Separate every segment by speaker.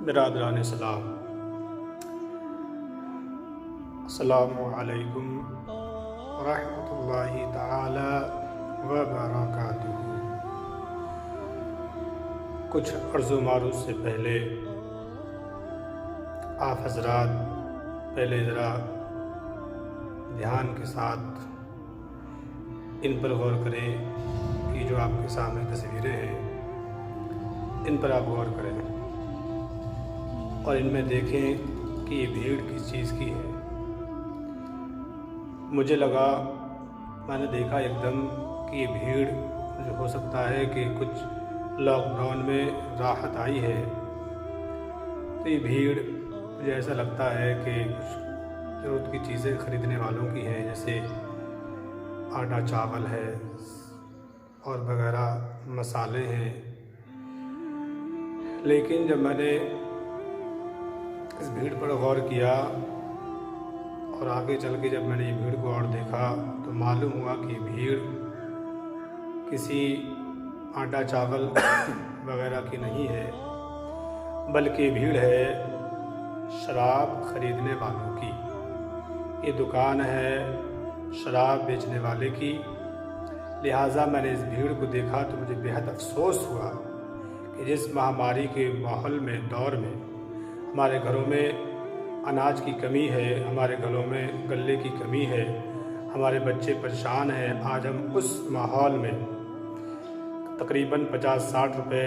Speaker 1: बिरादरान सलाम, अस्सलामु अलैकुम रहमतुल्लाहि ताला व बरकातुहू। कुछ अर्ज़ मारूफ़ से पहले आप हज़रात पहले ज़रा ध्यान के साथ इन पर गौर करें कि जो आपके सामने तस्वीरें हैं इन पर आप गौर करें और इनमें देखें कि ये भीड़ किस चीज़ की है। मुझे लगा, मैंने देखा एकदम कि ये भीड़ जो हो सकता है कि कुछ लॉकडाउन में राहत आई है, तो ये भीड़ मुझे ऐसा लगता है कि कुछ ज़रूरत की चीज़ें ख़रीदने वालों की है, जैसे आटा चावल है और वगैरह मसाले हैं। लेकिन जब मैंने इस भीड़ पर गौर किया और आगे चल के जब मैंने ये भीड़ को और देखा तो मालूम हुआ कि भीड़ किसी आटा चावल वगैरह की नहीं है, बल्कि भीड़ है शराब ख़रीदने वालों की। ये दुकान है शराब बेचने वाले की। लिहाजा मैंने इस भीड़ को देखा तो मुझे बेहद अफसोस हुआ कि जिस महामारी के माहौल में, दौर में हमारे घरों में अनाज की कमी है, हमारे घरों में गल्ले की कमी है, हमारे बच्चे परेशान हैं, आज हम उस माहौल में तकरीबन 50-60 रुपए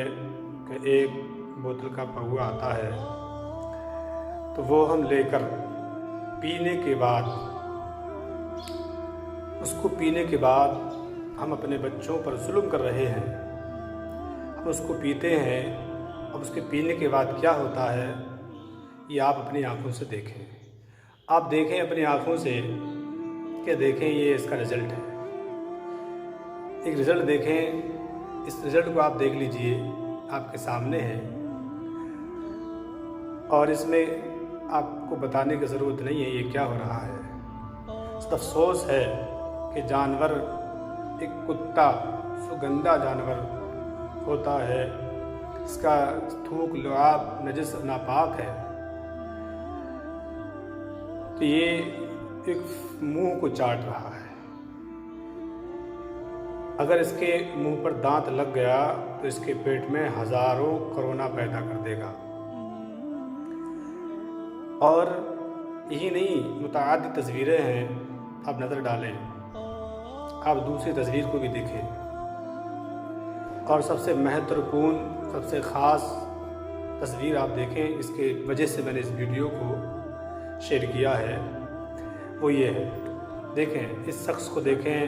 Speaker 1: के एक बोतल का पहुआ आता है, तो वो हम लेकर पीने के बाद, उसको पीने के बाद हम अपने बच्चों पर जुल्म कर रहे हैं। हम उसको पीते हैं, अब उसके पीने के बाद क्या होता है ये आप अपनी आंखों से देखें। आप देखें अपनी आंखों से कि देखें ये इसका रिज़ल्ट है। एक रिज़ल्ट देखें, इस रिज़ल्ट को आप देख लीजिए, आपके सामने है और इसमें आपको बताने की ज़रूरत नहीं है ये क्या हो रहा है। अफसोस है कि जानवर, एक कुत्ता सुगंधा जानवर होता है, इसका थूक लुआब नजस नापाक है, तो ये एक मुंह को चाट रहा है। अगर इसके मुंह पर दांत लग गया तो इसके पेट में हज़ारों कोरोना पैदा कर देगा। और यही नहीं, मुतअद्दिद तस्वीरें हैं, आप नज़र डालें, आप दूसरी तस्वीर को भी देखें। और सबसे महत्वपूर्ण, सबसे ख़ास तस्वीर आप देखें, इसके वजह से मैंने इस वीडियो को शेयर किया है, वो ये है। देखें इस शख्स को, देखें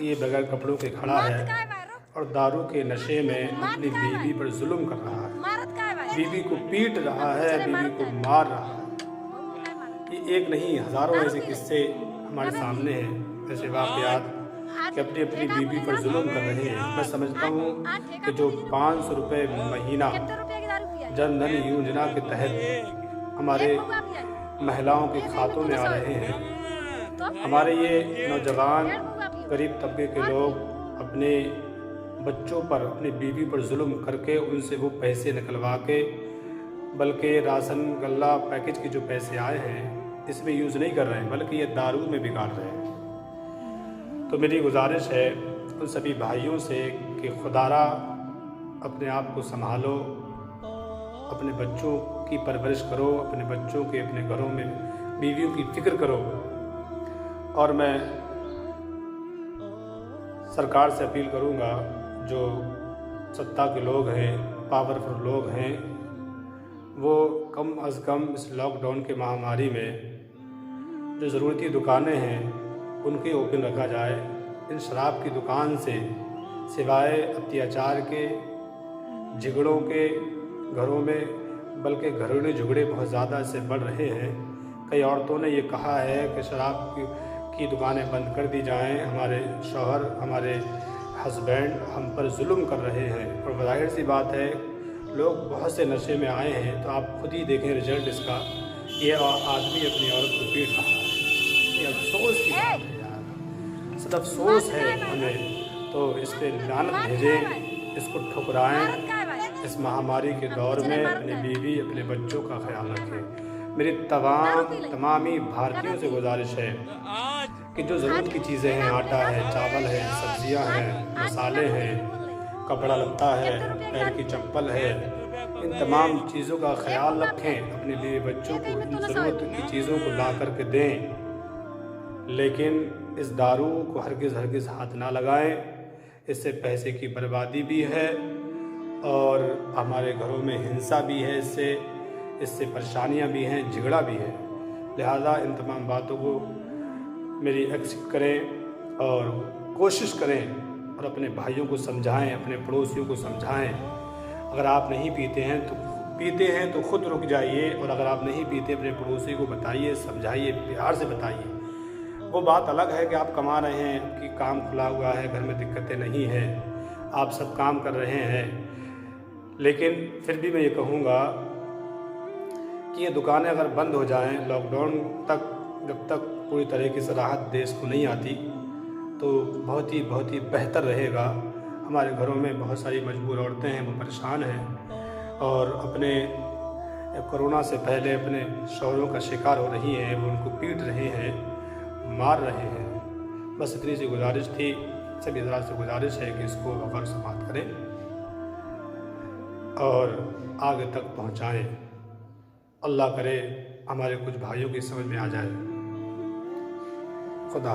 Speaker 1: ये बगैर कपड़ों के खड़ा है और दारू के नशे में अपनी बीवी पर जुल्म कर रहा है, बीवी को पीट रहा है, बीवी को मार रहा है। ये एक नहीं, हज़ारों ऐसे किस्से हमारे सामने हैं, ऐसे वाक़यात कि अपनी अपनी बीवी पर जुल्म कर रहे हैं। मैं समझता हूँ कि जो 500 रुपये महीना जन धन योजना के तहत हमारे महिलाओं के खातों में आ रहे हैं, हमारे ये नौजवान गरीब तबके के लोग अपने बच्चों पर, अपनी बीवी पर जुल्म करके उनसे वो पैसे निकलवा के, बल्कि राशन गल्ला पैकेज के जो पैसे आए हैं इसमें यूज़ नहीं कर रहे हैं, बल्कि ये दारू में बिगाड़ रहे हैं। तो मेरी गुजारिश है उन सभी भाइयों से कि खुदारा अपने आप को संभालो, अपने बच्चों की परवरिश करो, अपने बच्चों के, अपने घरों में बीवियों की फ़िक्र करो। और मैं सरकार से अपील करूँगा, जो सत्ता के लोग हैं, पावरफुल लोग हैं, वो कम अज़ कम इस लॉकडाउन के महामारी में जो ज़रूरती दुकानें हैं उनके ओपन रखा जाए। इन शराब की दुकान से सिवाय अत्याचार के, झगड़ों के घरों में, बल्कि घरेलू झगड़े बहुत ज़्यादा से बढ़ रहे हैं। कई औरतों ने ये कहा है कि शराब की दुकानें बंद कर दी जाएं, हमारे शौहर, हमारे हस्बैंड हम पर जुल्म कर रहे हैं। और ज़ाहिर सी बात है, लोग बहुत से नशे में आए हैं, तो आप खुद ही देखें रिजल्ट इसका। ये आदमी अपनी औरत को पीट रहा है। ये अफसोस की बात है यार, सद अफसोस है हमें। तो इस पर लानत भेजें, इसको ठुकराएं इस महामारी के दौर में अपनी बीवी, अपने बच्चों का ख्याल रखें। मेरी तमामी भारतीयों से गुजारिश है कि जो ज़रूरत की चीज़ें हैं, आटा है, चावल है, सब्जियां हैं, मसाले हैं, कपड़ा लत्ता है, पैर की चप्पल है, इन तमाम चीज़ों का ख्याल रखें। अपने बीवी बच्चों को इन ज़रूरत की चीज़ों को ला करके दें, लेकिन इस दारू को हरगिज़ हाथ ना लगाएं। इससे पैसे की बर्बादी भी है और हमारे घरों में हिंसा भी है, इससे परेशानियां भी हैं, झगड़ा भी है। लिहाजा इन तमाम बातों को मेरी एक्सेप्ट करें और कोशिश करें और अपने भाइयों को समझाएं, अपने पड़ोसियों को समझाएं। अगर आप नहीं पीते हैं तो खुद रुक जाइए, और अगर आप नहीं पीते अपने पड़ोसी को बताइए, समझाइए, प्यार से बताइए। वो बात अलग है कि आप कमा रहे हैं, कि काम खुला हुआ है, घर में दिक्कतें नहीं हैं, आप सब काम कर रहे हैं, लेकिन फिर भी मैं ये कहूँगा कि ये दुकानें अगर बंद हो जाएं लॉकडाउन तक, जब तक पूरी तरीके से राहत देश को नहीं आती, तो बहुत ही बेहतर रहेगा। हमारे घरों में बहुत सारी मजबूर औरतें हैं, वो परेशान हैं और अपने कोरोना से पहले अपने शौहरों का शिकार हो रही हैं, वो उनको पीट रहे हैं, मार रहे हैं। बस इतनी सी गुजारिश थी, सभी हज़रात से गुजारिश है कि इसको गौर से बात करें और आगे तक पहुंचाएं। अल्लाह करे हमारे कुछ भाइयों की समझ में आ जाए।